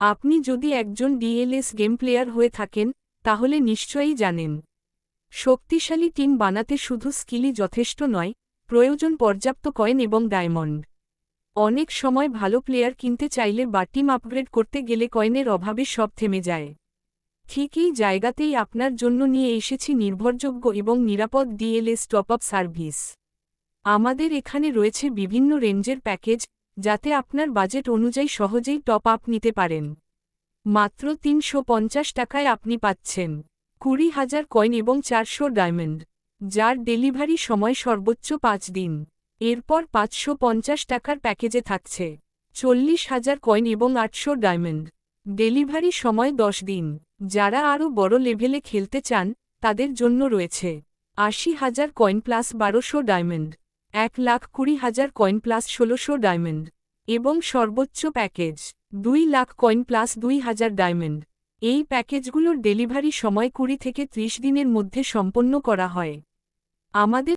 আপনি যদি একজন ডিএলএস গেম প্লেয়ার হয়ে থাকেন তাহলে নিশ্চয়ই জানেন শক্তিশালী টিম বানাতে শুধু স্কিলই যথেষ্ট নয়, প্রয়োজন পর্যাপ্ত কয়েন এবং ডায়মন্ড। অনেক সময় ভালো প্লেয়ার কিনতে চাইলে বা টিম আপগ্রেড করতে গেলে কয়েনের অভাবে সব থেমে যায়। ঠিক এই জায়গাতেই আপনার জন্য নিয়ে এসেছি নির্ভরযোগ্য এবং নিরাপদ ডিএলএস টপ আপ সার্ভিস। আমাদের এখানে রয়েছে বিভিন্ন রেঞ্জের প্যাকেজ, যাতে আপনার বাজেট অনুযায়ী সহজেই টপ আপ নিতে পারেন। মাত্র ৩৫০ টাকায় আপনি পাচ্ছেন ২০,০০০ কয়েন এবং ৪০০ ডায়মন্ড, যার ডেলিভারি সময় সর্বোচ্চ ৫ দিন। এরপর ৫৫০ টাকার প্যাকেজে থাকছে ৪০,০০০ কয়েন এবং ৮০০ ডায়মন্ড, ডেলিভারি সময় ১০ দিন। যারা আরও বড় লেভেলে খেলতে চান তাদের জন্য রয়েছে ৮০,০০০ coin plus ১২০০ diamond, ১,২০,০০০ coin plus ১৬০০ diamond এবং সর্বোচ্চ প্যাকেজ ২,০০,০০০ কয়েন প্লাস ২,০০০ ডায়মন্ড। এই প্যাকেজগুলোর ডেলিভারি সময় ২০ থেকে ৩০ দিনের মধ্যে সম্পন্ন করা হয়। আমাদের